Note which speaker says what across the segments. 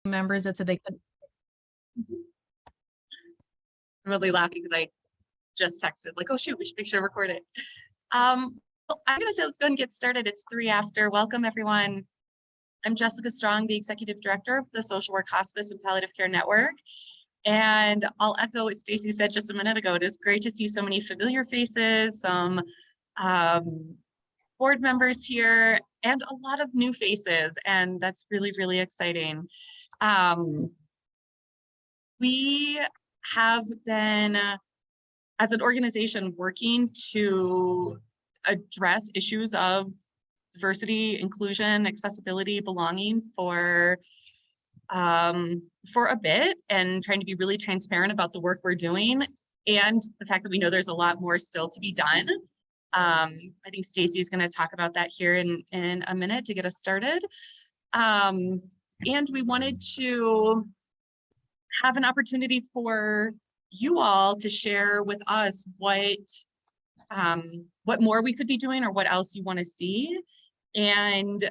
Speaker 1: members that said they could.
Speaker 2: I'm really laughing because I just texted like, oh shoot, we should make sure to record it. Well, I'm gonna say let's go and get started. It's 3 after. Welcome everyone. I'm Jessica Strong, the Executive Director of the Social Work Hospice and Palliative Care Network. And I'll echo what Stacy said just a minute ago. It is great to see so many familiar faces, some board members here, and a lot of new faces. And that's really, really exciting. We have been, as an organization, working to address issues of diversity, inclusion, accessibility, belonging for a bit, and trying to be really transparent about the work we're doing and the fact that we know there's a lot more still to be done. I think Stacy is going to talk about that here in a minute to get us started. And we wanted to have an opportunity for you all to share with us what more we could be doing or what else you want to see. And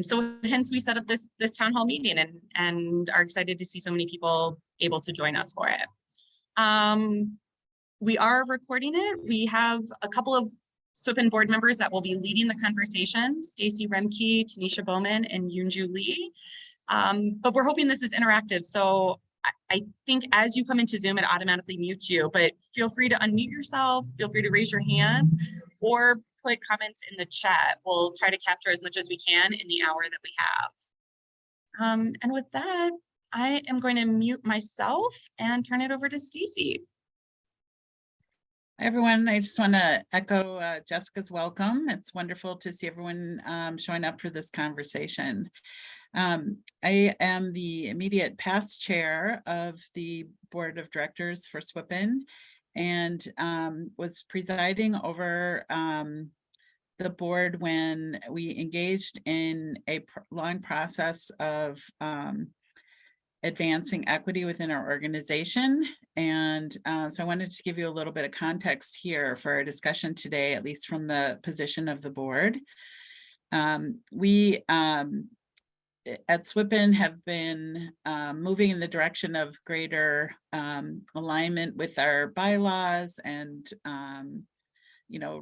Speaker 2: so hence we set up this town hall meeting and are excited to see so many people able to join us for it. We are recording it. We have a couple of SWHPN board members that will be leading the conversation: Stacy Remke, Tanisha Bowman, and Yunju Lee. But we're hoping this is interactive. So I think as you come into Zoom, it automatically mutes you, but feel free to unmute yourself, feel free to raise your hand, or put comments in the chat. We'll try to capture as much as we can in the hour that we have. And with that, I am going to mute myself and turn it over to Stacy.
Speaker 3: Hi, everyone. I just want to echo Jessica's welcome. It's wonderful to see everyone showing up for this conversation. I am the immediate past chair of the board of directors for SWHPN, and was presiding over the board when we engaged in a long process of advancing equity within our organization. And so I wanted to give you a little bit of context here for our discussion today, at least from the position of the board. We at SWHPN have been moving in the direction of greater alignment with our bylaws and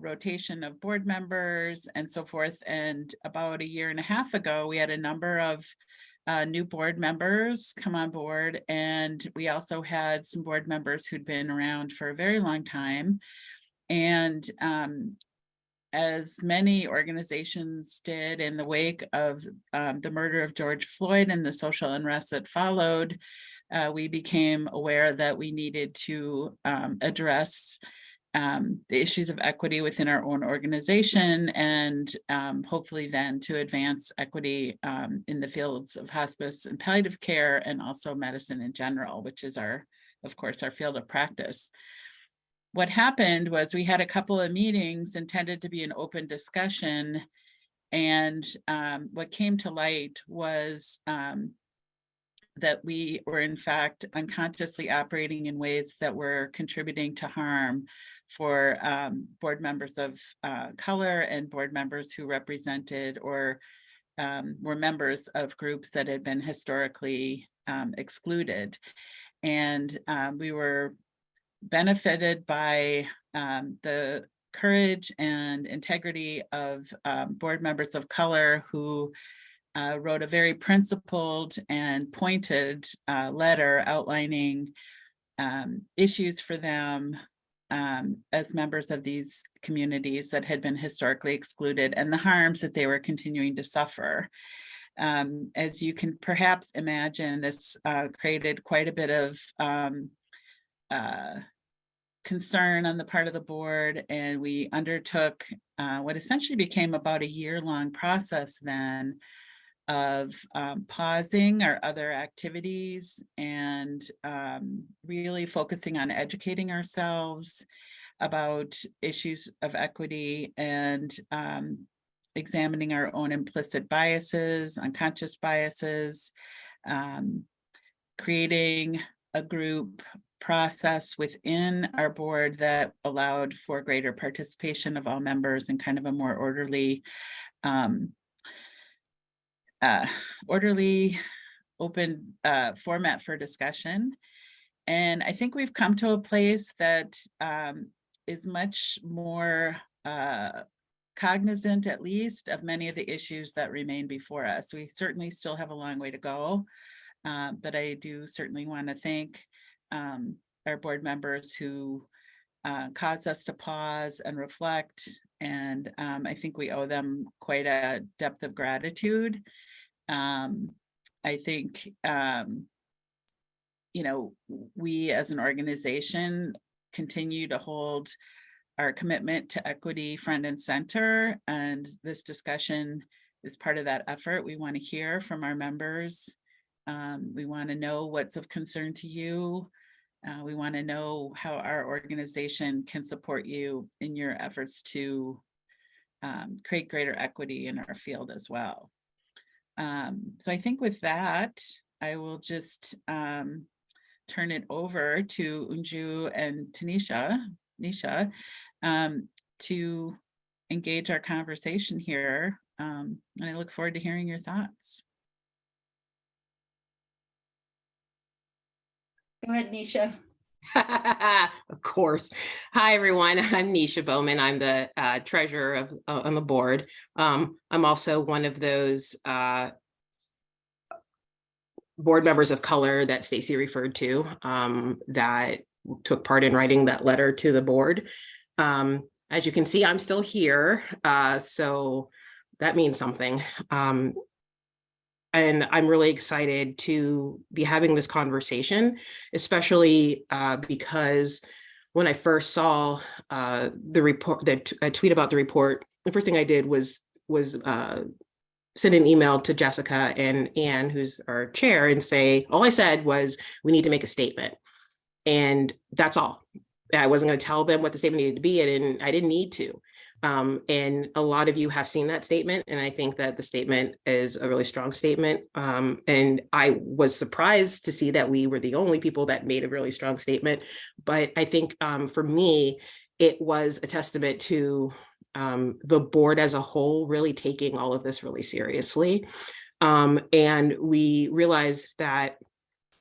Speaker 3: rotation of board members and so forth. And about 1.5 years ago, we had a number of new board members come on board, and we also had some board members who'd been around for a very long time. And as many organizations did in the wake of the murder of George Floyd and the social unrest that followed, we became aware that we needed to address the issues of equity within our own organization, and hopefully then to advance equity in the fields of hospice and palliative care, and also medicine in general, which is of course, our field of practice. What happened was we had a couple of meetings intended to be an open discussion, and what came to light was that we were in fact unconsciously operating in ways that were contributing to harm for board members of color and board members who represented or were members of groups that had been historically excluded. And we were benefited by the courage and integrity of board members of color who wrote a very principled and pointed letter outlining issues for them as members of these communities that had been historically excluded and the harms that they were continuing to suffer. As you can perhaps imagine, this created quite a bit of concern on the part of the board, and we undertook what essentially became about 1 year-long process then of pausing our other activities and really focusing on educating ourselves about issues of equity and examining our own implicit biases, unconscious biases, creating a group process within our board that allowed for greater participation of all members and kind of a more orderly open format for discussion. And I think we've come to a place that is much more cognizant, at least, of many of the issues that remain before us. We certainly still have a long way to go, but I do certainly want to thank our board members who caused us to pause and reflect. And I think we owe them quite a depth of gratitude. I think, you know, we as an organization continue to hold our commitment to equity front and center, and this discussion is part of that effort. We want to hear from our members. We want to know what's of concern to you. We want to know how our organization can support you in your efforts to create greater equity in our field as well. So I think with that, I will just turn it over to Unju and Nisha, to engage our conversation here. And I look forward to hearing your thoughts.
Speaker 1: Go ahead, Nisha.
Speaker 4: Of course. Hi, everyone. I'm Nisha Bowman. I'm the treasurer of on the board. I'm also one of those board members of color that Stacy referred to, that took part in writing that letter to the board. As you can see, I'm still here, so that means something. And I'm really excited to be having this conversation, especially because when I first saw the report, a tweet about the report, the first thing I did was send an email to Jessica and Anne, who's our chair, and say, all I said was, we need to make a statement. And that's all. I wasn't going to tell them what the statement needed to be, and I didn't need to. And a lot of you have seen that statement, and I think that the statement is a really strong statement. And I was surprised to see that we were the only people that made a really strong statement. But I think for me, it was a testament to the board as a whole really taking all of this really seriously. And we realized that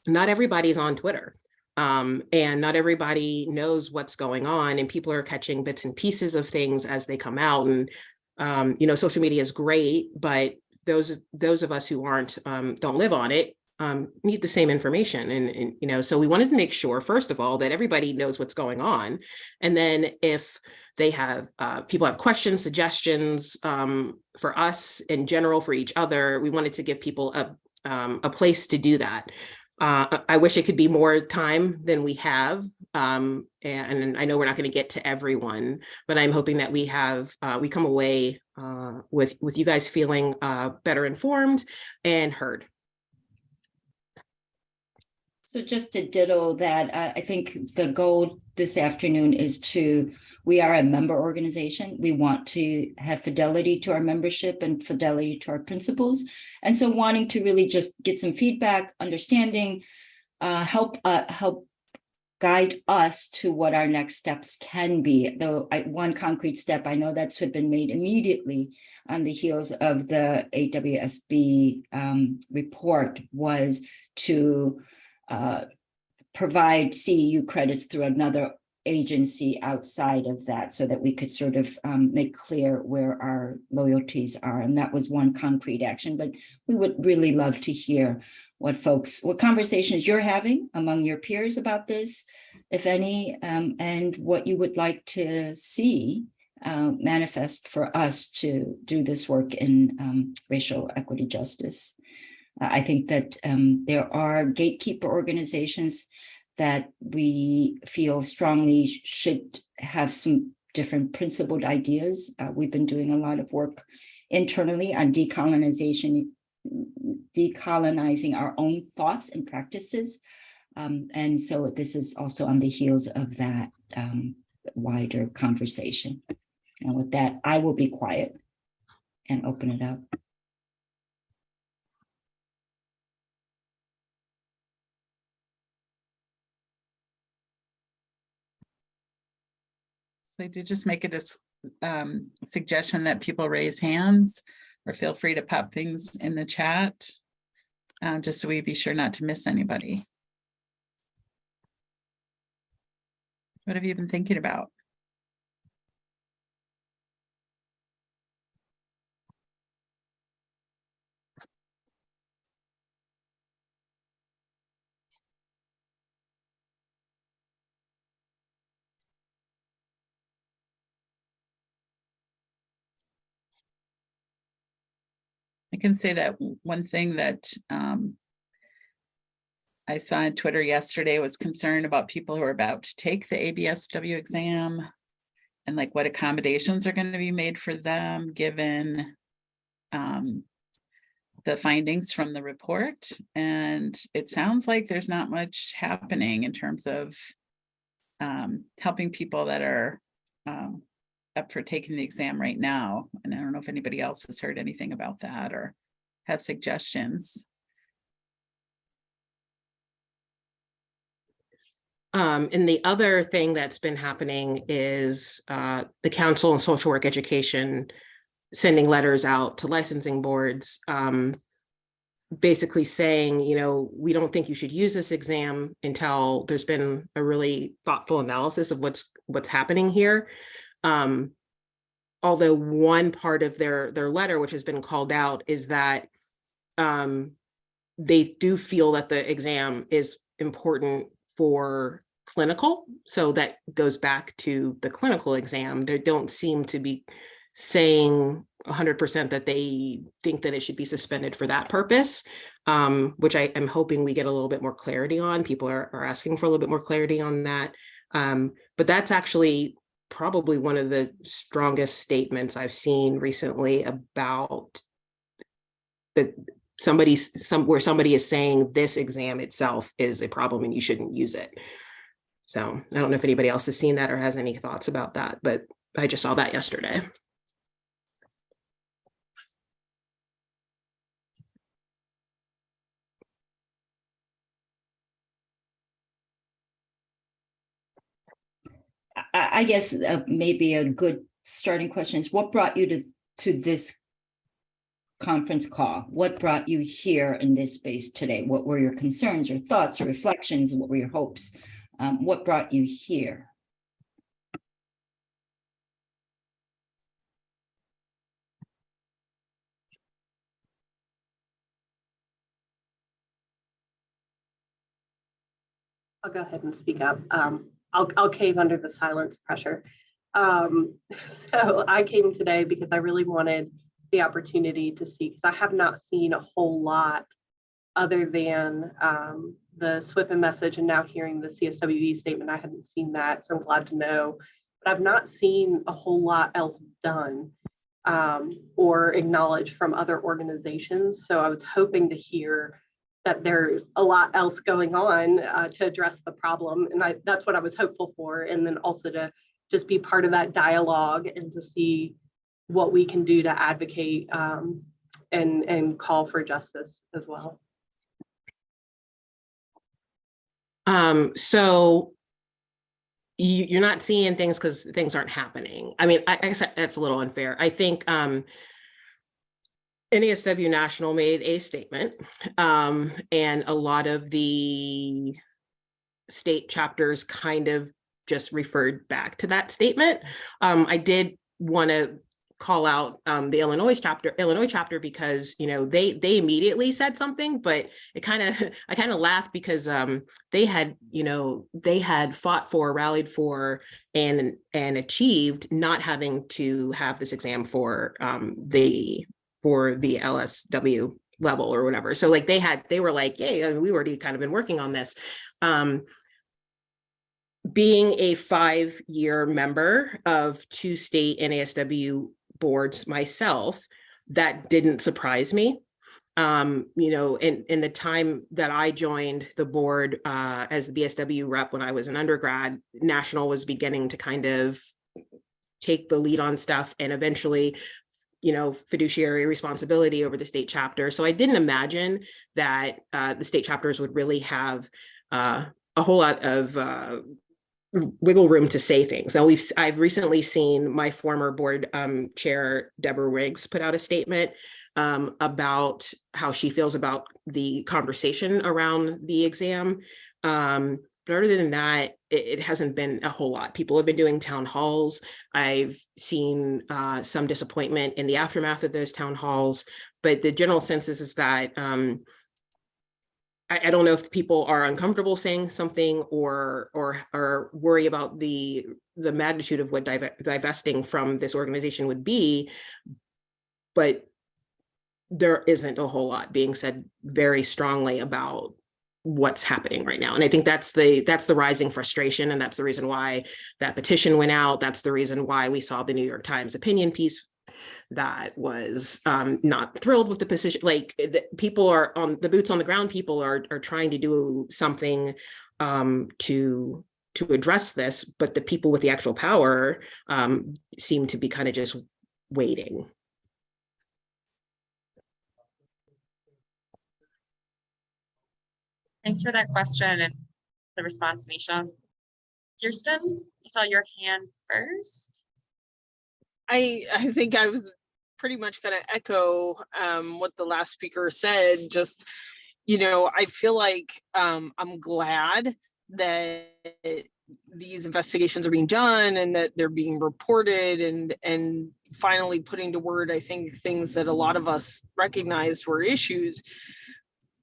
Speaker 4: not everybody's on Twitter. And not everybody knows what's going on, and people are catching bits and pieces of things as they come out. And, you know, social media is great, but those of us who aren't, don't live on it, need the same information. And, you know, so we wanted to make sure, first of all, that everybody knows what's going on. And then if they have, people have questions, suggestions, for us in general, for each other, we wanted to give people a place to do that. I wish it could be more time than we have. And I know we're not going to get to everyone, but I'm hoping that we come away with you guys feeling better informed and heard.
Speaker 1: So just to ditto that, I think the goal this afternoon is we are a member organization. We want to have fidelity to our membership and fidelity to our principles. And so wanting to really just get some feedback, understanding, help guide us to what our next steps can be. Though one concrete step, I know that's had been made immediately on the heels of the AWSB report, was to provide CEU credits through another agency outside of that, so that we could sort of make clear where our loyalties are. And that was one concrete action, but we would really love to hear what conversations you're having among your peers about this, if any, and what you would like to see manifest for us to do this work in racial equity justice. I think that there are gatekeeper organizations that we feel strongly should have some different principled ideas. We've been doing a lot of work internally on decolonizing our own thoughts and practices. And so this is also on the heels of that wider conversation. And with that, I will be quiet and open it up.
Speaker 3: So I did just make a suggestion that people raise hands, or feel free to pop things in the chat. just so we be sure not to miss anybody. What have you been thinking about? I can say that one thing that I saw on Twitter yesterday was concern about people who are about to take the ABSW exam and like what accommodations are going to be made for them given the findings from the report. And it sounds like there's not much happening in terms of helping people that are up for taking the exam right now. And I don't know if anybody else has heard anything about that or has suggestions.
Speaker 4: And the other thing that's been happening is the Council on Social Work Education sending letters out to licensing boards, basically saying, you know, we don't think you should use this exam until there's been a really thoughtful analysis of what's happening here. Although one part of their letter, which has been called out, is that they do feel that the exam is important for clinical. So that goes back to the clinical exam. They don't seem to be saying 100% that they think that it should be suspended for that purpose, which I am hoping we get a little bit more clarity on. People are asking for a little bit more clarity on that. But that's actually probably one of the strongest statements I've seen recently about that somebody is saying this exam itself is a problem and you shouldn't use it. So I don't know if anybody else has seen that or has any thoughts about that, but I just saw that yesterday.
Speaker 1: I guess maybe a good starting question is, what brought you to this conference call? What brought you here in this space today? What were your concerns or thoughts or reflections? What were your hopes? What brought you here?
Speaker 5: I'll go ahead and speak up. I'll cave under the silence pressure. So I came today because I really wanted the opportunity to see, because I have not seen a whole lot other than the SWHPN message, and now hearing the CSWE statement. I hadn't seen that, so I'm glad to know. But I've not seen a whole lot else done or acknowledged from other organizations. So I was hoping to hear that there's a lot else going on to address the problem. And that's what I was hopeful for. And then also to just be part of that dialogue and to see what we can do to advocate and call for justice as well.
Speaker 4: So you're not seeing things because things aren't happening. I mean, I guess that's a little unfair. I think NASW National made a statement, and a lot of the state chapters kind of just referred back to that statement. I did want to call out the Illinois chapter because, you know, they immediately said something, but I kind of laughed because they had fought for, rallied for, and achieved not having to have this exam for the LSW level or whatever. So like they were like, yeah, we already kind of been working on this. Being a 5-year member of 2 state NASW boards myself, that didn't surprise me. You know, in the time that I joined the board as the BSW rep when I was an undergrad, National was beginning to kind of take the lead on stuff and eventually, you know, fiduciary responsibility over the state chapter. So I didn't imagine that the state chapters would really have a whole lot of wiggle room to say things. Now I've recently seen my former board chair, Deborah Riggs, put out a statement about how she feels about the conversation around the exam. But other than that, it hasn't been a whole lot. People have been doing town halls. I've seen some disappointment in the aftermath of those town halls, but the general sense is that I don't know if people are uncomfortable saying something or worry about the magnitude of what divesting from this organization would be, but there isn't a whole lot being said very strongly about what's happening right now. And I think that's the rising frustration. And that's the reason why that petition went out. That's the reason why we saw the New York Times opinion piece that was not thrilled with the position. Like people are on the boots on the ground. People are trying to do something to address this, but the people with the actual power seem to be kind of just waiting.
Speaker 2: Thanks for that question and the response, Nisha. Kirsten, I saw your hand first.
Speaker 6: I think I was pretty much going to echo what the last speaker said. Just, I feel like I'm glad that these investigations are being done and that they're being reported and finally putting to word, I think, things that a lot of us recognized were issues.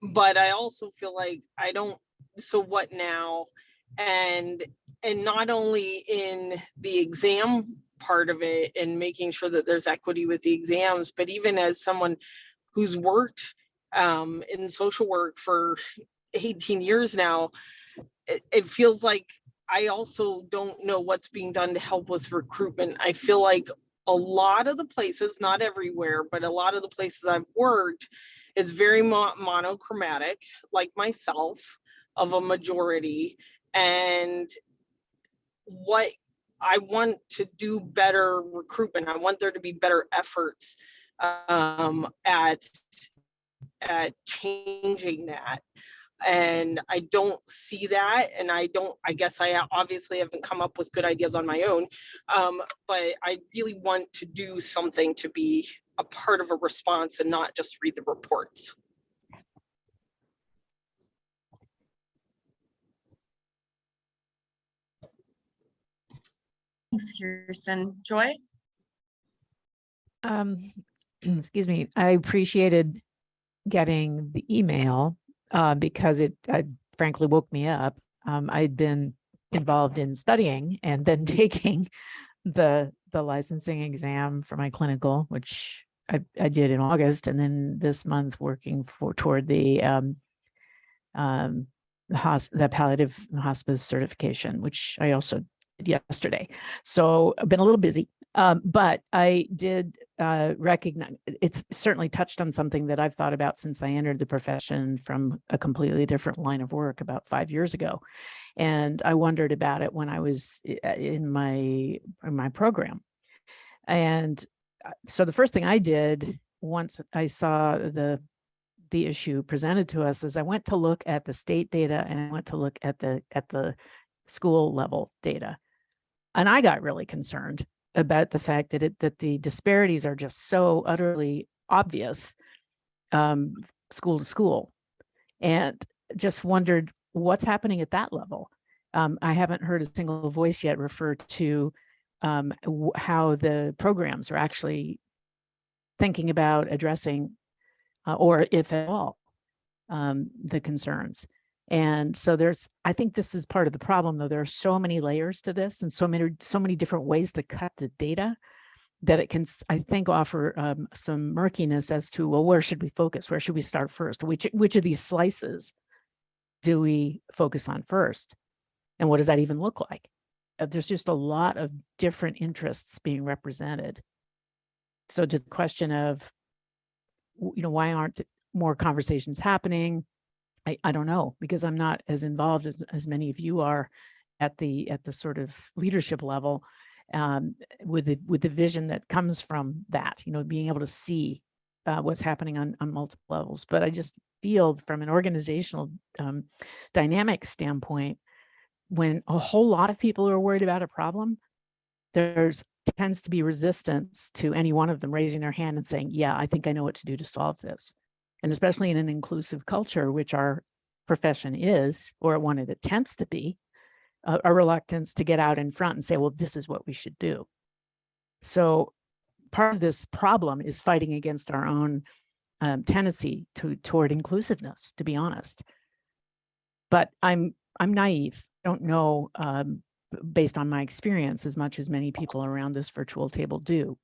Speaker 6: But I also feel like so what now? And not only in the exam part of it and making sure that there's equity with the exams, but even as someone who's worked in social work for 18 years now, it feels like I also don't know what's being done to help with recruitment. I feel like a lot of the places, not everywhere, but a lot of the places I've worked is very monochromatic, like myself, of a majority. And what I want to do better recruitment. I want there to be better efforts at changing that. And I don't see that. And I guess I obviously haven't come up with good ideas on my own. But I really want to do something to be a part of a response and not just read the reports.
Speaker 2: Thanks, Kirsten. Joy?
Speaker 7: Excuse me. I appreciated getting the email because it frankly woke me up. I'd been involved in studying and then taking the licensing exam for my clinical, which I did in August, and then this month working toward the palliative hospice certification, which I also did yesterday. So I've been a little busy, but I did recognize it's certainly touched on something that I've thought about since I entered the profession from a completely different line of work about 5 years ago. And I wondered about it when I was in my program. And so the first thing I did once I saw the issue presented to us is I went to look at the state data and I went to look at the school level data. And I got really concerned about the fact that the disparities are just so utterly obvious, school to school, and just wondered what's happening at that level. I haven't heard a single voice yet refer to how the programs are actually thinking about addressing, or if at all, the concerns. And so I think this is part of the problem, though. There are so many layers to this and so many different ways to cut the data that it can, I think, offer some murkiness as to, well, where should we focus? Where should we start first? Which of these slices do we focus on first? And what does that even look like? There's just a lot of different interests being represented. So to the question of, why aren't more conversations happening? I don't know, because I'm not as involved as many of you are at the sort of leadership level, with the vision that comes from that, being able to see what's happening on multiple levels. But I just feel from an organizational dynamic standpoint, when a whole lot of people are worried about a problem, there's tends to be resistance to any one of them raising their hand and saying, yeah, I think I know what to do to solve this. And especially in an inclusive culture, which our profession is, or one it attempts to be, a reluctance to get out in front and say, well, this is what we should do. So part of this problem is fighting against our own tendency toward inclusiveness, to be honest. But I'm naive. I don't know, based on my experience, as much as many people around this virtual table do.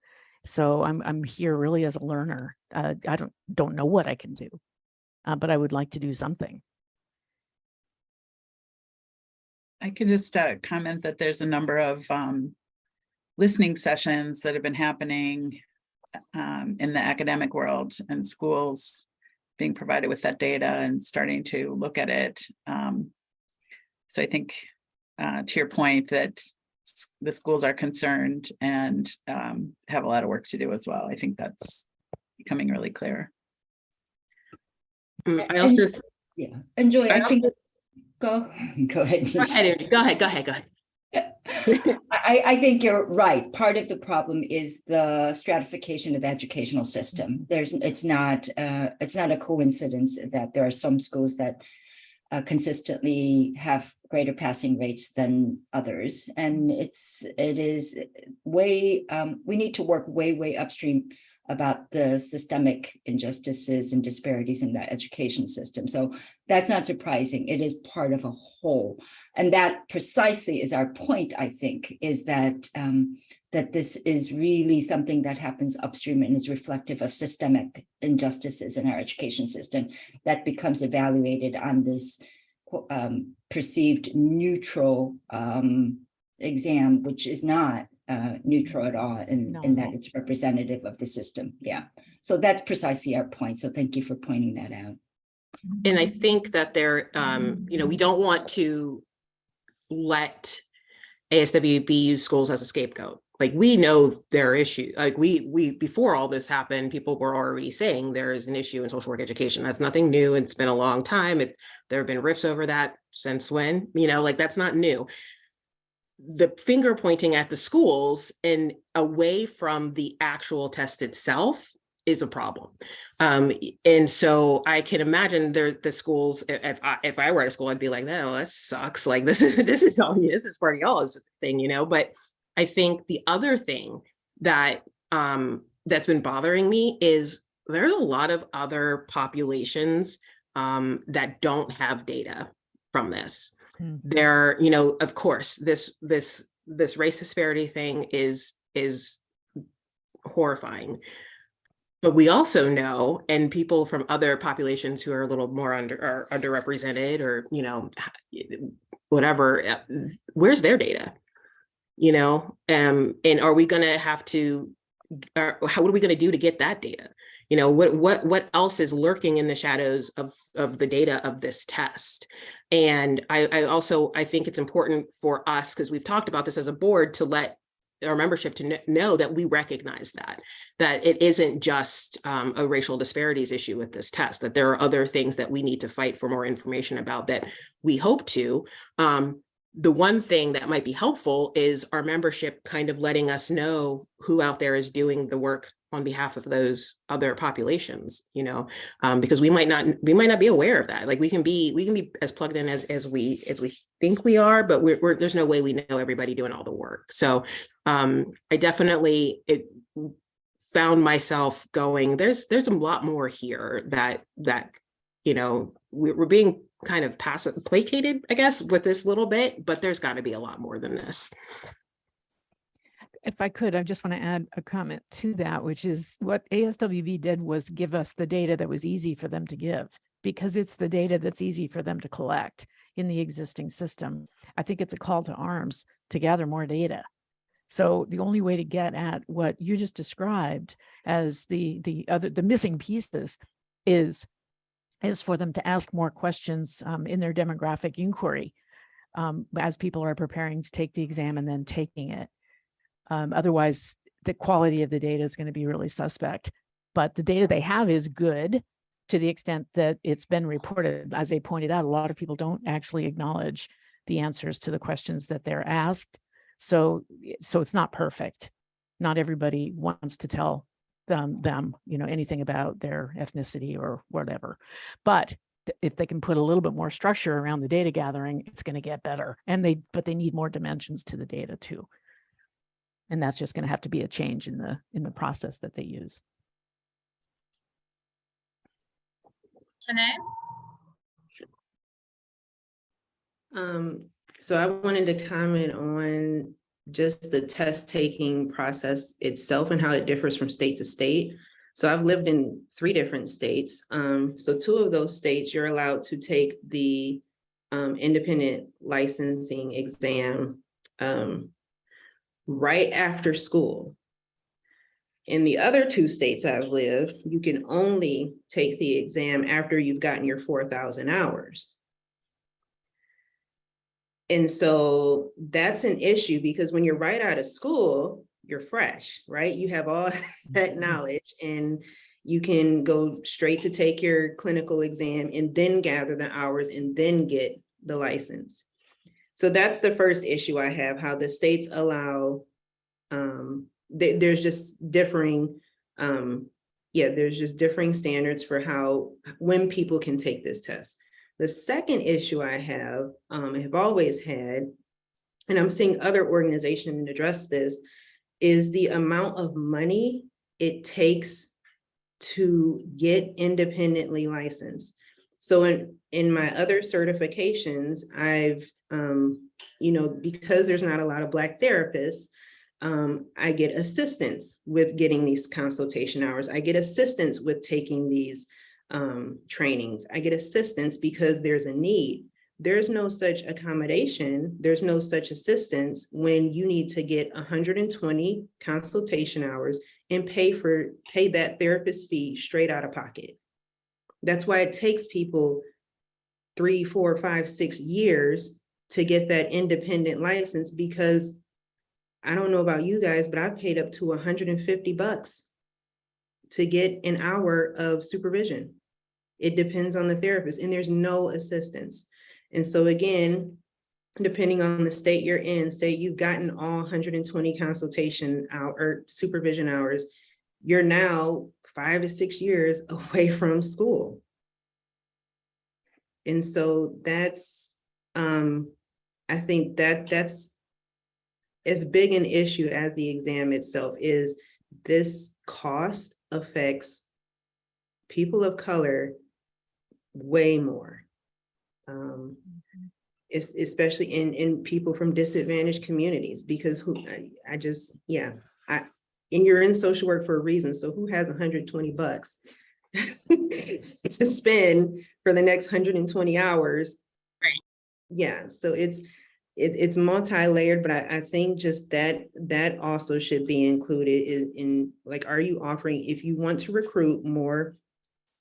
Speaker 7: So I'm here really as a learner. I don't know what I can do, but I would like to do something.
Speaker 3: I can just comment that there's a number of listening sessions that have been happening in the academic world, and schools being provided with that data and starting to look at it. So I think to your point that the schools are concerned and have a lot of work to do as well. I think that's becoming really clear.
Speaker 4: I also,
Speaker 1: Yeah, and Joy, I think,
Speaker 4: also-
Speaker 1: go ahead.
Speaker 4: go ahead.
Speaker 1: I think you're right. Part of the problem is the stratification of the educational system. It's not a coincidence that there are some schools that consistently have greater passing rates than others, and it is way we need to work way upstream about the systemic injustices and disparities in the education system. So that's not surprising. It is part of a whole. And that precisely is our point, I think, is that that this is really something that happens upstream and is reflective of systemic injustices in our education system that becomes evaluated on this perceived neutral exam, which is not neutral at all in that it's representative of the system. Yeah. So that's precisely our point. So thank you for pointing that out.
Speaker 4: And I think that there, we don't want to let ASWB use schools as a scapegoat. Like, we know there are issues. Like we before all this happened, people were already saying there is an issue in social work education. That's nothing new. It's been a long time. There have been rifts over that since when, like that's not new. The finger pointing at the schools and away from the actual test itself is a problem. And so I can imagine the schools, if I were at a school, I'd be like, no, that sucks. Like this is part of y'all's thing, But I think the other thing that that's been bothering me is there's a lot of other populations that don't have data from this. There, of course, this race disparity thing is horrifying. But we also know, and people from other populations who are a little more underrepresented or, whatever, where's their data? And are we going to have to, what are we going to do to get that data? What else is lurking in the shadows of the data of this test? And I think it's important for us, because we've talked about this as a board, to let our membership to know that we recognize that it isn't just a racial disparities issue with this test, that there are other things that we need to fight for more information about, that we hope to. The one thing that might be helpful is our membership kind of letting us know who out there is doing the work on behalf of those other populations, because we might not be aware of that. Like we can be as plugged in as we think we are, but there's no way we know everybody doing all the work. So I definitely found myself going, there's a lot more here that we're being kind of placated, I guess, with this little bit, but there's got to be a lot more than this.
Speaker 7: If I could, I just want to add a comment to that, which is what ASWB did was give us the data that was easy for them to give, because it's the data that's easy for them to collect in the existing system. I think it's a call to arms to gather more data. So the only way to get at what you just described as the missing pieces is for them to ask more questions in their demographic inquiry as people are preparing to take the exam and then taking it. Otherwise, the quality of the data is going to be really suspect. But the data they have is good to the extent that it's been reported. As they pointed out, a lot of people don't actually acknowledge the answers to the questions that they're asked. So it's not perfect. not everybody wants to tell them, you know, anything about their ethnicity or whatever. But if they can put a little bit more structure around the data gathering, it's going to get better. But they need more dimensions to the data too. And that's just going to have to be a change in the process that they use.
Speaker 2: Tanae?
Speaker 4: So I wanted to comment on just the test taking process itself and how it differs from state to state. So I've lived in 3 different states. So 2 of those states, you're allowed to take the independent licensing exam right after school. In the other 2 states I've lived, you can only take the exam after you've gotten your 4,000 hours. And so that's an issue because when you're right out of school, you're fresh, right? You have all that knowledge and you can go straight to take your clinical exam and then gather the hours and then get the license. So that's the first issue I have, how the states allow, there's just differing, there's just differing standards for when people can take this test. The second issue I have always had, and I'm seeing other organizations address this, is the amount of money it takes to get independently licensed. So in my other certifications, I've, because there's not a lot of Black therapists, I get assistance with getting these consultation hours. I get assistance with taking these trainings. I get assistance because there's a need. There's no such accommodation. There's no such assistance when you need to get 120 consultation hours and pay that therapist fee straight out of pocket. That's why it takes people 3, 4, 5, 6 years to get that independent license, because I don't know about you guys, but I've paid up to $150 to get an hour of supervision. It depends on the therapist, and there's no assistance. And so again, depending on the state you're in, say you've gotten all 120 consultation or supervision hours, you're now 5 to 6 years away from school. And so that's, I think that's as big an issue as the exam itself is. This cost affects people of color way more, especially in people from disadvantaged communities, because and you're in social work for a reason. So who has $120 to spend for the next 120 hours?
Speaker 2: Right.
Speaker 4: Yeah, so it's multi-layered, but I think just that also should be included in like, are you offering, if you want to recruit more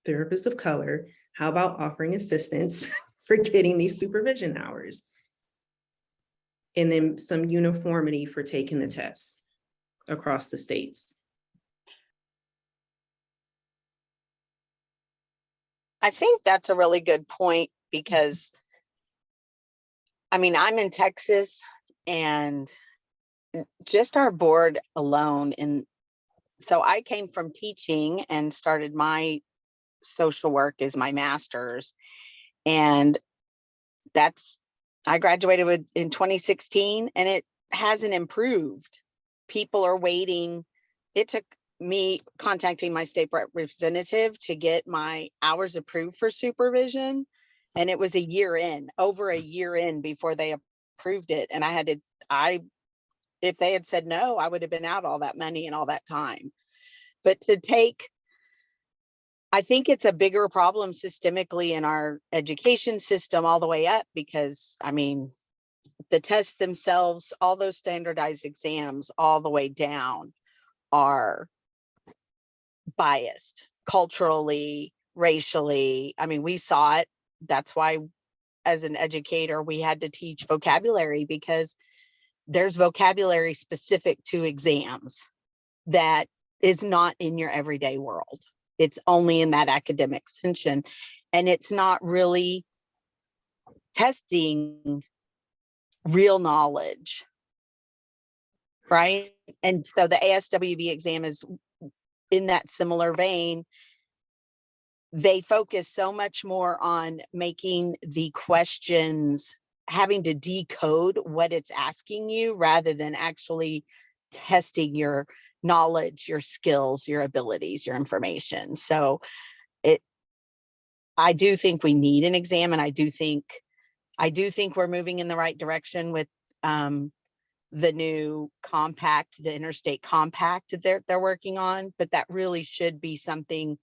Speaker 4: therapists of color, how about offering assistance for getting these supervision hours? And then some uniformity for taking the tests across the states.
Speaker 8: I think that's a really good point, because I mean, I'm in Texas, and just our board alone. And so I came from teaching and started my social work as my master's. And I graduated in 2016, and it hasn't improved. People are waiting. It took me contacting my state representative to get my hours approved for supervision. And it was over a year in before they approved it. And if they had said no, I would have been out all that money and all that time. But I think it's a bigger problem systemically in our education system all the way up, because I mean, the tests themselves, all those standardized exams all the way down are biased culturally, racially. I mean, we saw it. That's why as an educator, we had to teach vocabulary, because there's vocabulary specific to exams that is not in your everyday world. It's only in that academic section, and it's not really testing real knowledge. right? And so the ASWB exam is in that similar vein. They focus so much more on making the questions, having to decode what it's asking you rather than actually testing your knowledge, your skills, your abilities, your information. So I do think we need an exam, and I do think we're moving in the right direction with the new compact, the interstate compact that they're working on, but that really should be something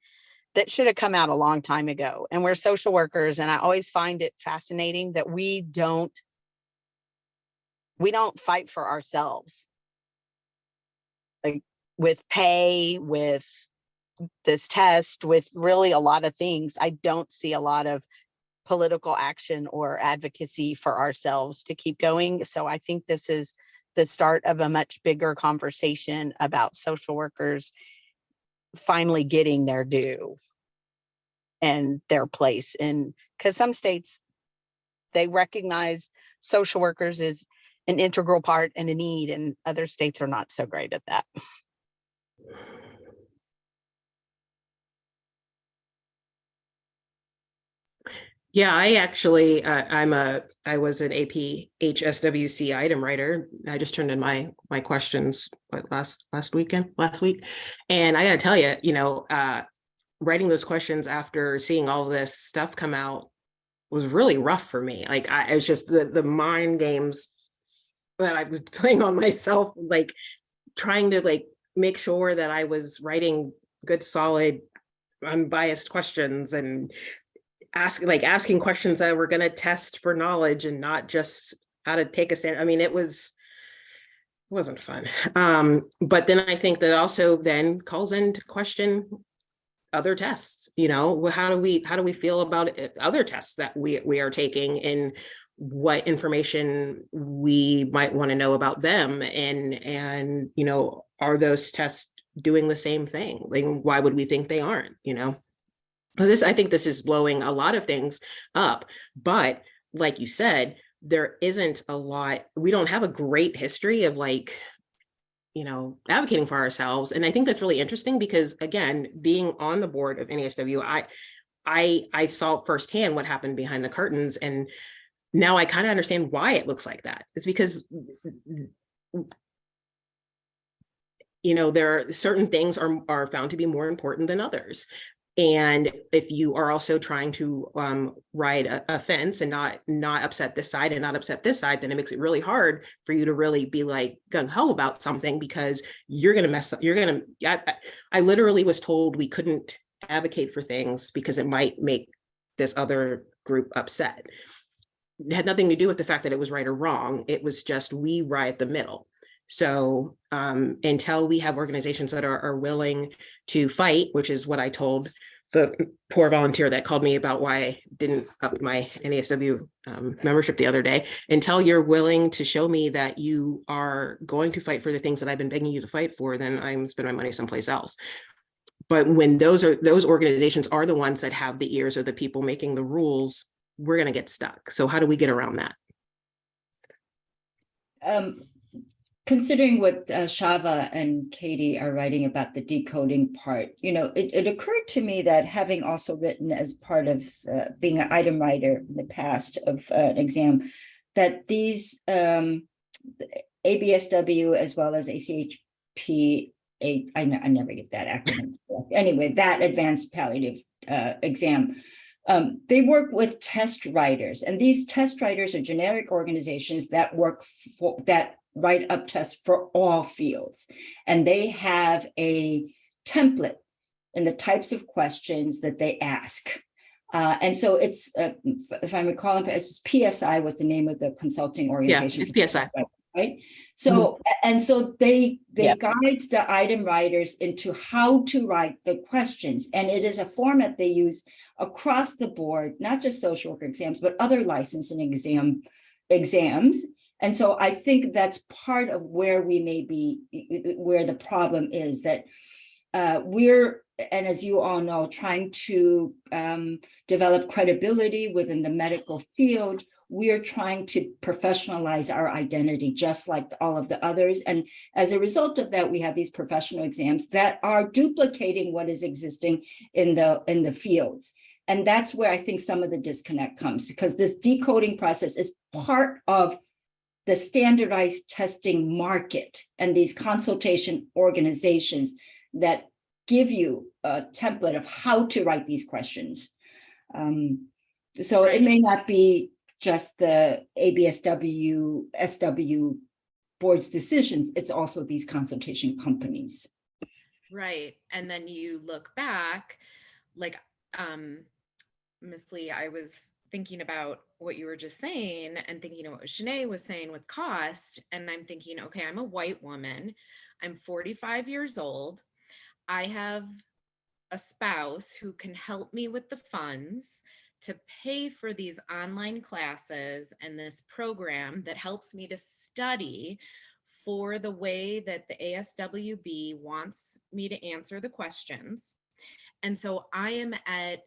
Speaker 8: that should have come out a long time ago. And we're social workers, and I always find it fascinating that we don't fight for ourselves. Like with pay, with this test, with really a lot of things, I don't see a lot of political action or advocacy for ourselves to keep going. So I think this is the start of a much bigger conversation about social workers finally getting their due and their place in, because some states, they recognize social workers as an integral part and a need, and other states are not so great at that.
Speaker 4: Yeah, I actually, I was an AP HSWC item writer. I just turned in my questions last week, and I gotta tell you, writing those questions after seeing all this stuff come out was really rough for me. Like it was just the mind games that I was playing on myself, like trying to make sure that I was writing good, solid, unbiased questions, and asking questions that were going to test for knowledge and not just how to take a stand. I mean, it wasn't fun. But then I think that also then calls into question other tests. How do we feel about other tests that we are taking, and what information we might want to know about them, and are those tests doing the same thing? Like, why would we think they aren't? I think this is blowing a lot of things up, but like you said, there isn't a lot. We don't have a great history of advocating for ourselves. And I think that's really interesting because, again, being on the board of NASW, I saw firsthand what happened behind the curtains, and now I kind of understand why it looks like that. It's because there are certain things are found to be more important than others. And if you are also trying to ride a fence and not upset this side and not upset this side, then it makes it really hard for you to really be gung-ho about something, because you're going to mess up. I literally was told we couldn't advocate for things because it might make this other group upset. It had nothing to do with the fact that it was right or wrong. It was just, we ride the middle. So until we have organizations that are willing to fight, which is what I told the poor volunteer that called me about why I didn't up my NASW membership the other day, until you're willing to show me that you are going to fight for the things that I've been begging you to fight for, then I'm spending my money someplace else. But when those organizations are the ones that have the ears of the people making the rules, we're going to get stuck. So how do we get around that?
Speaker 1: Considering what Shava and Katie are writing about the decoding part, it occurred to me that, having also written as part of being an item writer in the past of an exam, that these ABSW as well as ACHP, I never get that acronym. Anyway, that advanced palliative exam, they work with test writers, and these test writers are generic organizations that write up tests for all fields. And they have a template in the types of questions that they ask. And so it's, if I'm recalling, PSI was the name of the consulting organization.
Speaker 4: Yeah, it's PSI.
Speaker 1: Right. So, and so they guide the item writers into how to write the questions. And it is a format they use across the board, not just social worker exams, but other licensing exams. And so I think that's part of where we may be, where the problem is, that we're, and as you all know, trying to develop credibility within the medical field, we're trying to professionalize our identity just like all of the others. And as a result of that, we have these professional exams that are duplicating what is existing in the fields. And that's where I think some of the disconnect comes, because this decoding process is part of the standardized testing market and these consultation organizations that give you a template of how to write these questions. So it may not be just the ABSW, SW board's decisions, it's also these consultation companies.
Speaker 9: Right. And then you look back, like, Ms. Lee, I was thinking about what you were just saying and thinking of what Shanae was saying with cost. And I'm thinking, okay, I'm a white woman. I'm 45 years old. I have a spouse who can help me with the funds to pay for these online classes and this program that helps me to study for the way that the ASWB wants me to answer the questions. And so I am at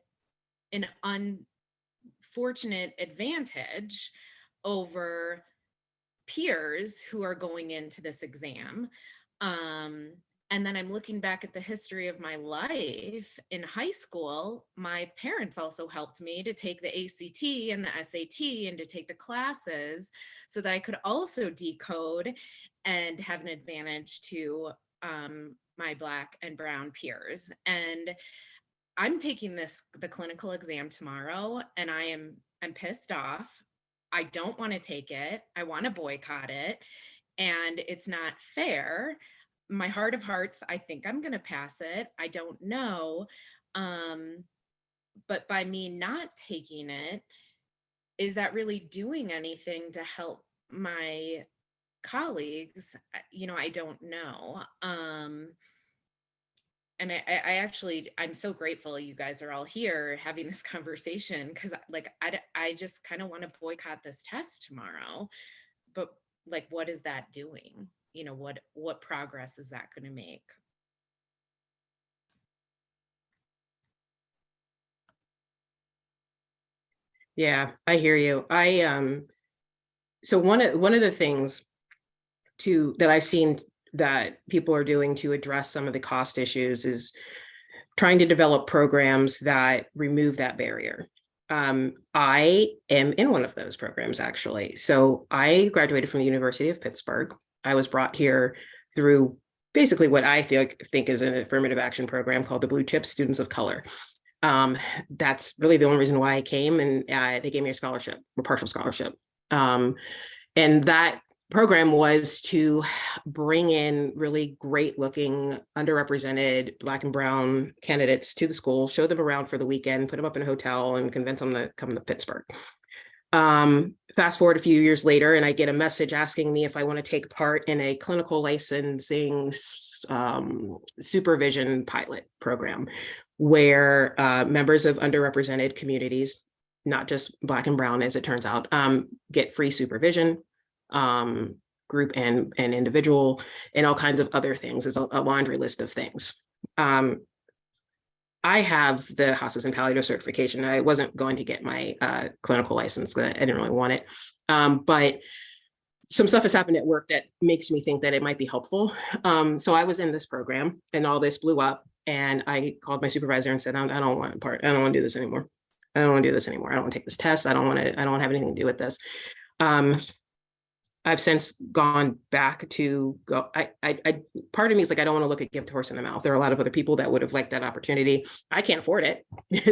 Speaker 9: an unfortunate advantage over peers who are going into this exam. And then I'm looking back at the history of my life in high school. My parents also helped me to take the ACT and the SAT and to take the classes so that I could also decode and have an advantage to my Black and brown peers. And I'm taking the clinical exam tomorrow, and I'm pissed off. I don't want to take it. I want to boycott it. And it's not fair. My heart of hearts, I think I'm going to pass it. I don't know. But by me not taking it, is that really doing anything to help my colleagues? You know, I don't know. And I'm so grateful you guys are all here having this conversation, because like, I just kind of want to boycott this test tomorrow. But like, what is that doing? You know, what progress is that going to make?
Speaker 4: Yeah, I hear you. So one of the things that I've seen that people are doing to address some of the cost issues is trying to develop programs that remove that barrier. I am in one of those programs, actually. So I graduated from the University of Pittsburgh. I was brought here through basically what I think is an affirmative action program called the Blue Chip Students of Color. That's really the only reason why I came, and they gave me a scholarship, a partial scholarship. And that program was to bring in really great looking, underrepresented Black and brown candidates to the school, show them around for the weekend, put them up in a hotel and convince them to come to Pittsburgh. Fast forward a few years later, and I get a message asking me if I want to take part in a clinical licensing supervision pilot program where members of underrepresented communities, not just Black and brown, as it turns out, get free supervision, group and individual, and all kinds of other things. It's a laundry list of things. I have the hospice and palliative certification. I wasn't going to get my clinical license. I didn't really want it. But some stuff has happened at work that makes me think that it might be helpful. So I was in this program and all this blew up, and I called my supervisor and said, I don't want to do this anymore. I don't want to do this anymore. I don't want to take this test. I don't have anything to do with this. I've since gone back to go. Part of me is like, I don't want to look a gift horse in the mouth. There are a lot of other people that would have liked that opportunity. I can't afford it.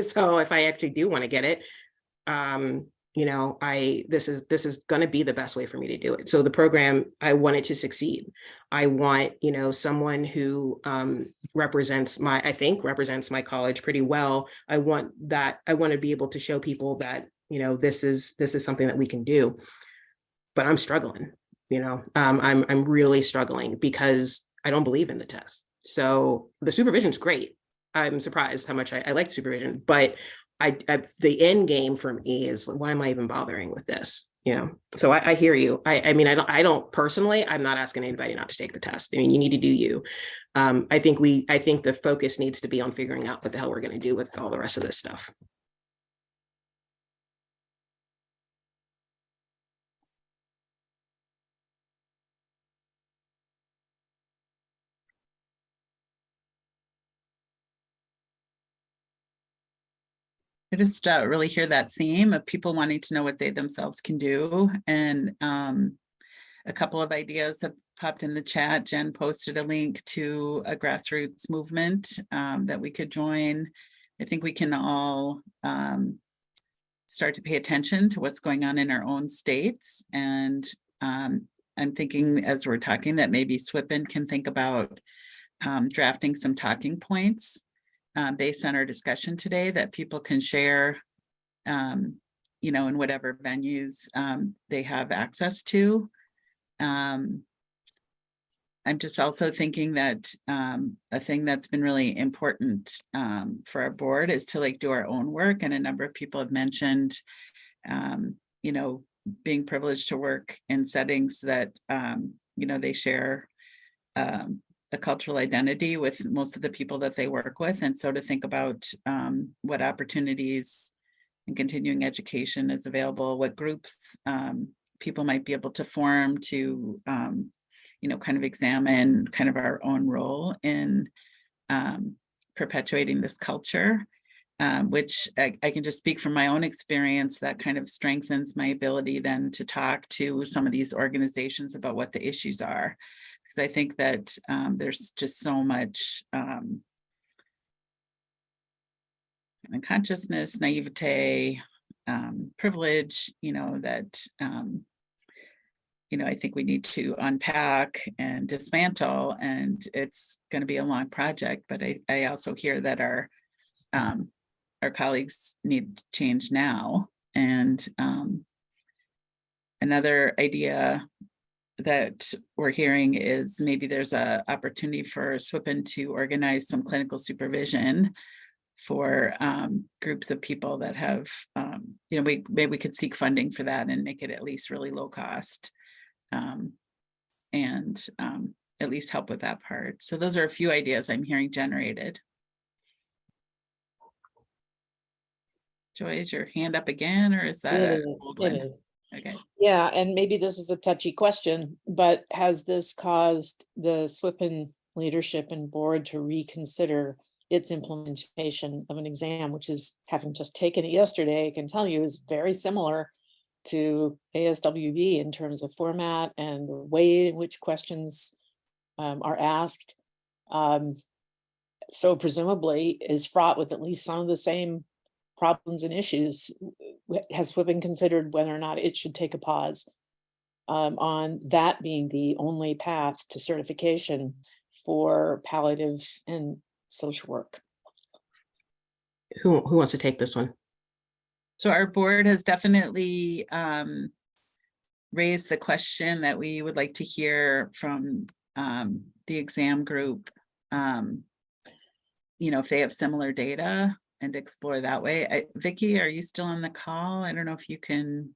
Speaker 4: So if I actually do want to get it, you know, this is going to be the best way for me to do it. So the program, I want it to succeed. I want, you know, someone who represents my college pretty well. I want to be able to show people that, you know, this is something that we can do. But I'm struggling, you know, I'm really struggling because I don't believe in the test. So the supervision is great. I'm surprised how much I like supervision, but the end game for me is, why am I even bothering with this? You know, so I hear you. I mean, I don't personally, I'm not asking anybody not to take the test. I mean, you need to do you. I think the focus needs to be on figuring out what the hell we're going to do with all the rest of this stuff.
Speaker 3: I just really hear that theme of people wanting to know what they themselves can do. And a couple of ideas have popped in the chat. Jen posted a link to a grassroots movement that we could join. I think we can all start to pay attention to what's going on in our own states. And I'm thinking, as we're talking, that maybe SWHPN can think about drafting some talking points based on our discussion today that people can share, you know, in whatever venues they have access to. I'm just also thinking that a thing that's been really important for our board is to like do our own work. And a number of people have mentioned, you know, being privileged to work in settings that, you know, they share a cultural identity with most of the people that they work with. And so to think about what opportunities and continuing education is available, what groups people might be able to form to, you know, kind of examine kind of our own role in perpetuating this culture, which I can just speak from my own experience, that kind of strengthens my ability then to talk to some of these organizations about what the issues are. Because I think that there's just so much unconsciousness, naivete, privilege, you know, that, you know, I think we need to unpack and dismantle, and it's going to be a long project, but I also hear that our colleagues need change now. And another idea that we're hearing is maybe there's an opportunity for SWHPN to organize some clinical supervision for groups of people that have, you know, maybe we could seek funding for that and make it at least really low cost, and at least help with that part. So those are a few ideas I'm hearing generated. Joy, is your hand up again, or is that an old one?
Speaker 10: It is.
Speaker 3: Okay.
Speaker 10: Yeah, and maybe this is a touchy question, but has this caused the SWHPN leadership and board to reconsider its implementation of an exam, which is, having just taken it yesterday, I can tell you is very similar to ASWB in terms of format and the way in which questions are asked. So presumably is fraught with at least some of the same problems and issues. Has SWHPN considered whether or not it should take a pause on that being the only path to certification for palliative and social work?
Speaker 4: Who wants to take this one?
Speaker 3: So our board has definitely raised the question that we would like to hear from the exam group, you know, if they have similar data, and explore that way. Vicki, are you still on the call? I don't know if you can.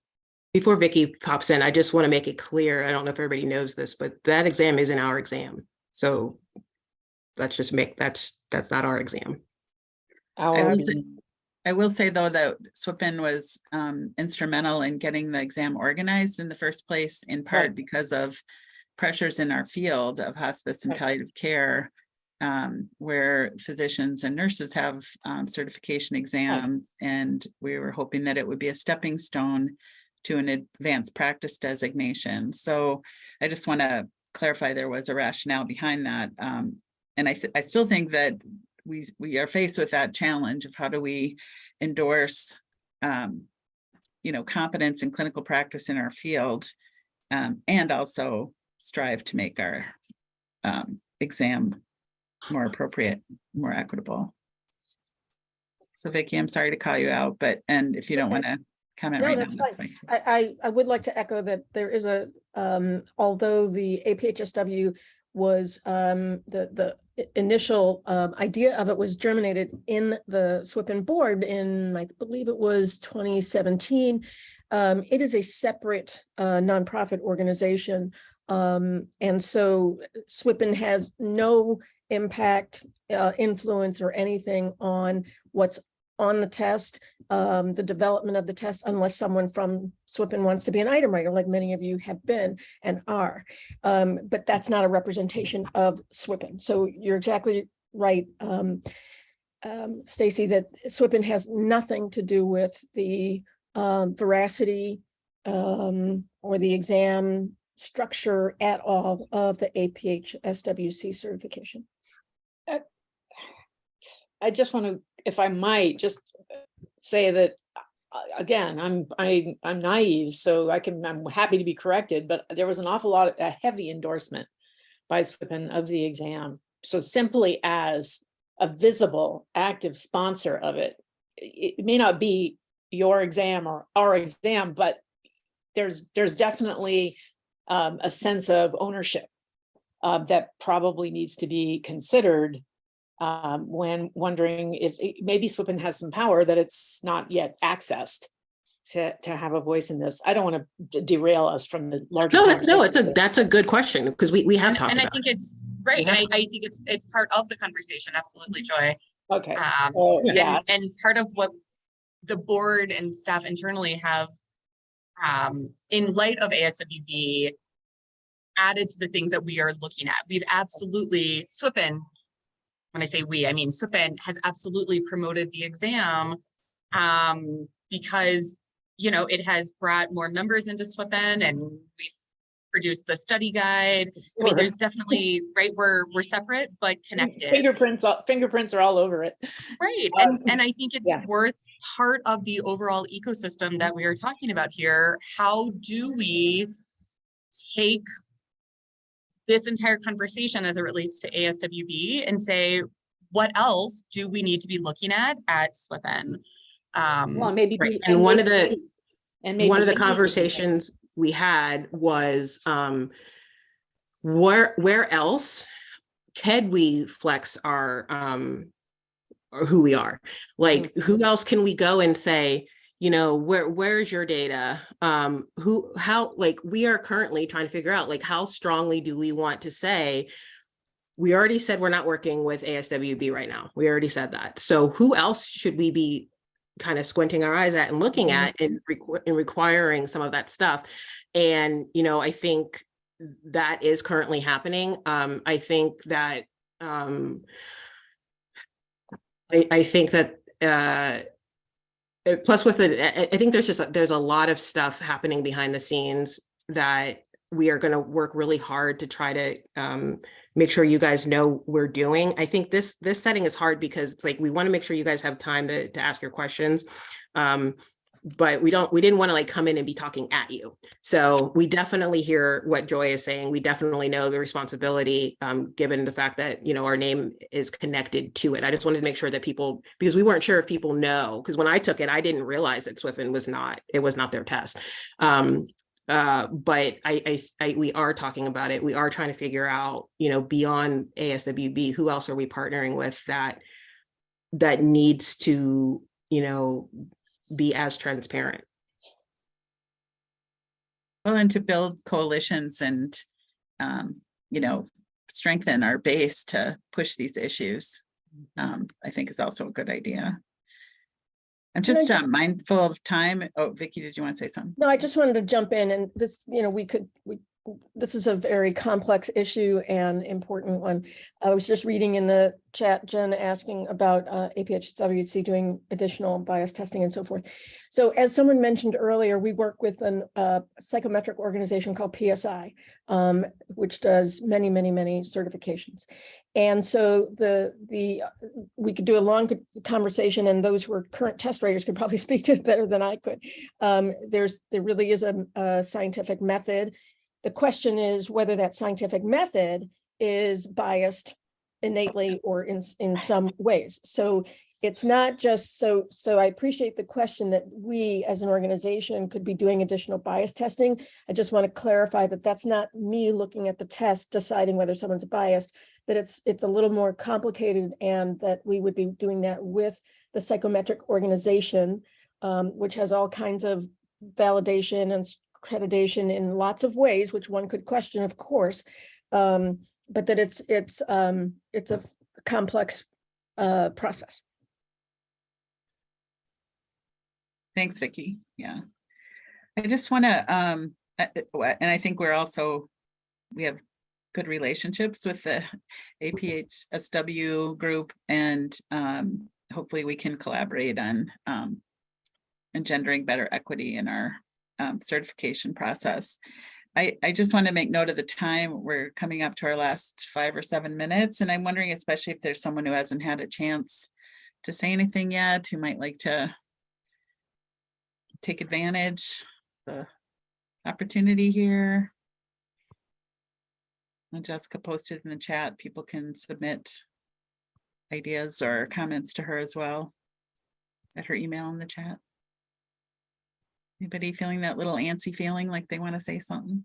Speaker 4: Before Vicki pops in, I just want to make it clear, I don't know if everybody knows this, but that exam isn't our exam. So let's just make, that's not our exam.
Speaker 3: I will say though that SWHPN was instrumental in getting the exam organized in the first place, in part because of pressures in our field of hospice and palliative care, where physicians and nurses have certification exams, and we were hoping that it would be a stepping stone to an advanced practice designation. So I just want to clarify there was a rationale behind that. And I still think that we are faced with that challenge of how do we endorse, you know, competence in clinical practice in our field, and also strive to make our exam more appropriate, more equitable. So Vicki, I'm sorry to call you out, and if you don't want to comment right now, that's fine.
Speaker 11: I would like to echo that there is a, although the APHSW was the initial idea of it was germinated in the SWHPN board in, I believe it was 2017. It is a separate nonprofit organization. And so SWHPN has no impact, influence, or anything on what's on the test, the development of the test, unless someone from SWHPN wants to be an item writer, like many of you have been and are. But that's not a representation of SWHPN. So you're exactly right. Stacy, that SWHPN has nothing to do with the veracity or the exam structure at all of the APH SWC certification.
Speaker 10: I just want to, if I might, just say that again, I'm naive, so I'm happy to be corrected, but there was an awful lot, a heavy endorsement by SWHPN of the exam. So simply as a visible, active sponsor of it, it may not be your exam or our exam, but there's definitely a sense of ownership that probably needs to be considered when wondering if maybe SWHPN has some power that it's not yet accessed to have a voice in this. I don't want to derail us from the larger.
Speaker 4: No, that's a good question, because we have talked
Speaker 2: and
Speaker 4: about
Speaker 2: I think it's right. And I think it's part of the conversation. Absolutely, Joy.
Speaker 10: Okay.
Speaker 2: Yeah. And part of what the board and staff internally have, in light of ASWB, added to the things that we are looking at. We've absolutely, SWHPN, when I say we, I mean SWHPN has absolutely promoted the exam because, you know, it has brought more members into SWHPN, and we've produced the study guide. I mean, there's definitely, right, we're separate but connected.
Speaker 10: Fingerprints are all over it.
Speaker 2: Right. And I think it's worth part of the overall ecosystem that we are talking about here. How do we take this entire conversation as it relates to ASWB and say, what else do we need to be looking at SWHPN?
Speaker 10: Well, maybe,
Speaker 4: right. And one of the conversations we had was where else can we flex our or who we are? Like, who else can we go and say, you know, where's your data? How, like, we are currently trying to figure out, like, how strongly do we want to say, we already said we're not working with ASWB right now. We already said that. So who else should we be kind of squinting our eyes at and looking at and requiring some of that stuff? And, you know, I think that is currently happening. I think that I think that plus with it, I think there's a lot of stuff happening behind the scenes that we are going to work really hard to try to make sure you guys know we're doing. I think this setting is hard because it's like, we want to make sure you guys have time to ask your questions. But we didn't want to like come in and be talking at you. So we definitely hear what Joy is saying. We definitely know the responsibility, given the fact that, you know, our name is connected to it. I just wanted to make sure that people, because we weren't sure if people know, because when I took it, I didn't realize that SWHPN was not their test. But we are talking about it. We are trying to figure out, you know, beyond ASWB, who else are we partnering with that needs to, you know, be as transparent.
Speaker 3: Well, and to build coalitions and, you know, strengthen our base to push these issues, I think is also a good idea. I'm just mindful of time. Oh, Vicki, did you want to say something?
Speaker 11: No, I just wanted to jump in, and this, you know, this is a very complex issue and important one. I was just reading in the chat, Jen asking about APHWC doing additional bias testing and so forth. So as someone mentioned earlier, we work with a psychometric organization called PSI, which does many certifications. And so we could do a long conversation, and those who are current test raters could probably speak to it better than I could. There really is a scientific method. The question is whether that scientific method is biased innately or in some ways. So it's not just so I appreciate the question that we as an organization could be doing additional bias testing. I just want to clarify that that's not me looking at the test deciding whether someone's biased, that it's a little more complicated, and that we would be doing that with the psychometric organization, which has all kinds of validation and accreditation in lots of ways, which one could question, of course, but that it's a complex process.
Speaker 3: Thanks, Vicki. Yeah, I just want to, and I think we have good relationships with the APHSW group, and hopefully we can collaborate on engendering better equity in our certification process. I just want to make note of the time. We're coming up to our last 5 or 7 minutes, and I'm wondering, especially if there's someone who hasn't had a chance to say anything yet, who might like to take advantage of the opportunity here. And Jessica posted in the chat, people can submit ideas or comments to her as well. At her email in the chat. Anybody feeling that little antsy feeling like they want to say something?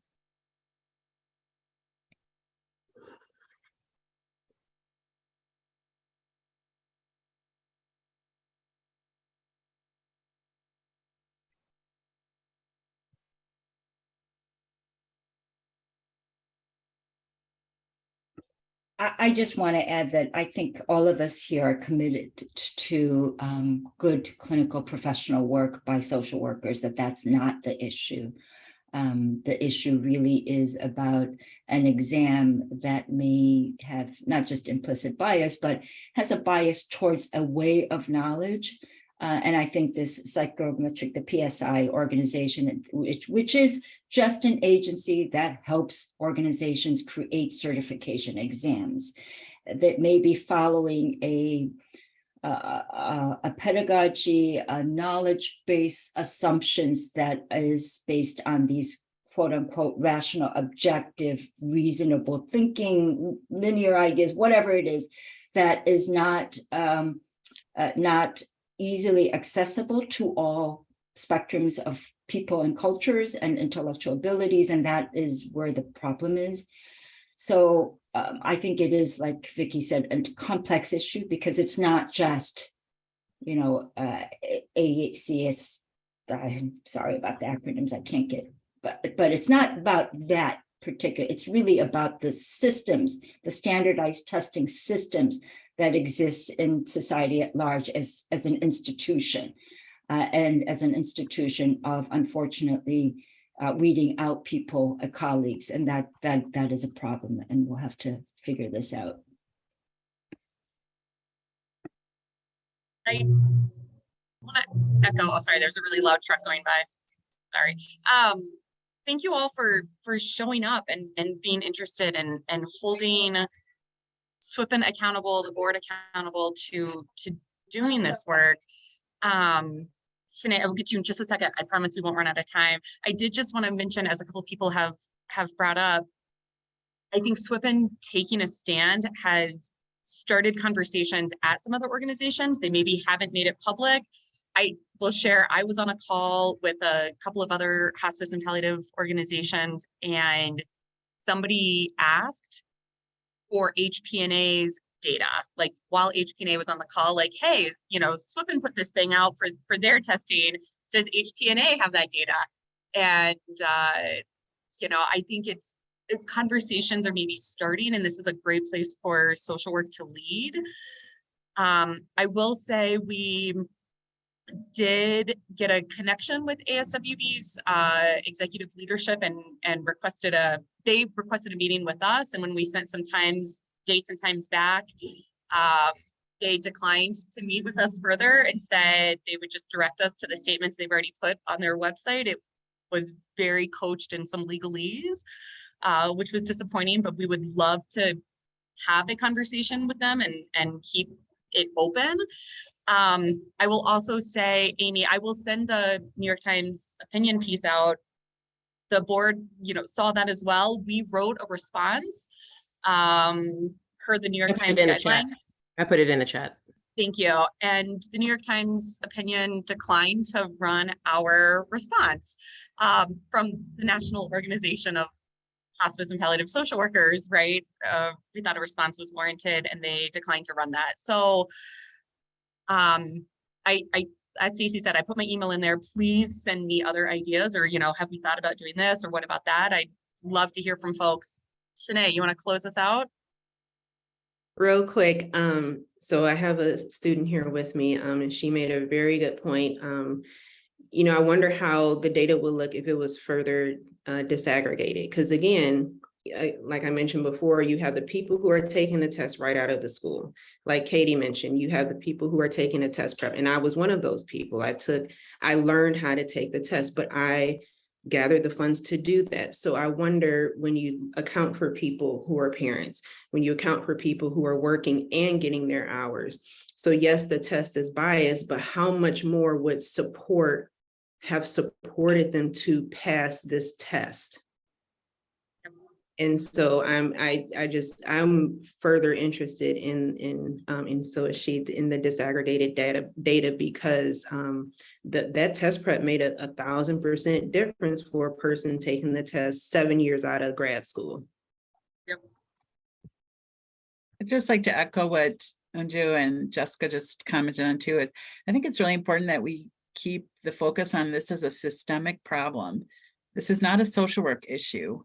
Speaker 1: I just want to add that I think all of us here are committed to good clinical professional work by social workers, that's not the issue. The issue really is about an exam that may have not just implicit bias, but has a bias towards a way of knowledge. And I think this psychometric, the PSI organization, which is just an agency that helps organizations create certification exams, that may be following a pedagogy, a knowledge-based assumptions that is based on these quote unquote rational, objective, reasonable thinking, linear ideas, whatever it is, that is not easily accessible to all spectrums of people and cultures and intellectual abilities, and that is where the problem is. So I think it is, like Vicky said, a complex issue, because it's not just, AHCS. I'm sorry about the acronyms, I can't get, but it's not about that particular, it's really about the systems, the standardized testing systems that exists in society at large as an institution, and as an institution of, unfortunately, weeding out people, colleagues, and that is a problem, and we'll have to figure this out.
Speaker 2: I want to echo, oh, sorry, there's a really loud truck going by. Sorry. Thank you all for showing up and being interested and holding SWHPN accountable, the board accountable to doing this work. Shanae, I will get you in just a second. I promise we won't run out of time. I did just want to mention, as a couple of people have brought up, I think SWHPN taking a stand has started conversations at some other organizations. They maybe haven't made it public. I will share, I was on a call with a couple of other hospice and palliative organizations, and somebody asked for HPNA's data, like while HPNA was on the call, like, hey, SWHPN put this thing out for their testing. Does HPNA have that data? And, I think conversations are maybe starting, and this is a great place for social work to lead. I will say we did get a connection with ASWB's executive leadership and requested a meeting with us. And when we sent some dates and times back, they declined to meet with us further and said they would just direct us to the statements they've already put on their website. It was very coached in some legalese, which was disappointing, but we would love to have a conversation with them and keep it open. I will also say, Amy, I will send the New York Times opinion piece out. The board, saw that as well. We wrote a response, per the New York Times guidelines.
Speaker 4: I put it in the chat.
Speaker 2: Thank you. And the New York Times opinion declined to run our response from the National Organization of Hospice and Palliative Social Workers, right? We thought a response was warranted, and they declined to run that. So as Stacey said, I put my email in there. Please send me other ideas, or, have we thought about doing this, or what about that? I'd love to hear from folks. Shanae, you want to close us out?
Speaker 4: Real quick, so I have a student here with me, and she made a very good point. I wonder how the data will look if it was further disaggregated, because again, like I mentioned before, you have the people who are taking the test right out of the school. Like Katie mentioned, you have the people who are taking a test prep. And I was one of those people. I learned how to take the test, but I gathered the funds to do that. So I wonder, when you account for people who are parents, when you account for people who are working and getting their hours. So yes, the test is biased, but how much more would have supported them to pass this test? And so I'm further interested in so is she, in the disaggregated data because that test prep made a 1,000% difference for a person taking the test 7 years out of grad school.
Speaker 2: Yep.
Speaker 3: I'd just like to echo what Unju and Jessica just commented on too. I think it's really important that we keep the focus on this as a systemic problem. This is not a social work issue.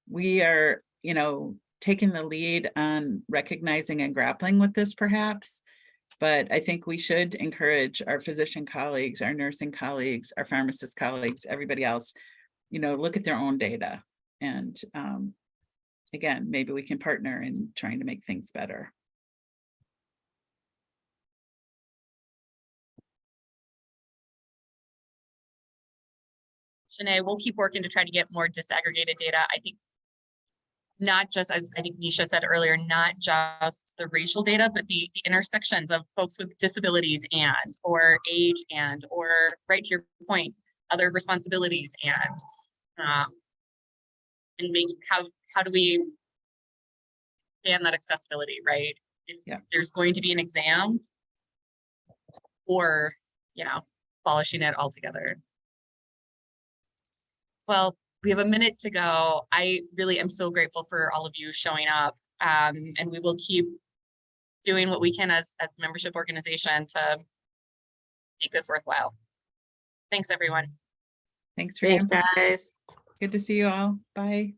Speaker 3: We are, taking the lead on recognizing and grappling with this perhaps, but I think we should encourage our physician colleagues, our nursing colleagues, our pharmacist colleagues, everybody else, look at their own data. And again, maybe we can partner in trying to make things better.
Speaker 2: Shanae, we'll keep working to try to get more disaggregated data. I think not just, as I think Nisha said earlier, not just the racial data, but the intersections of folks with disabilities or age or right to your point, other responsibilities and make how do we expand that accessibility, right? If there's going to be an exam or, abolishing it altogether. Well, we have a minute to go. I really am so grateful for all of you showing up, and we will keep doing what we can as a membership organization to make this worthwhile. Thanks, everyone.
Speaker 3: Thanks,
Speaker 4: Thanks, guys.
Speaker 3: Good to see you all. Bye.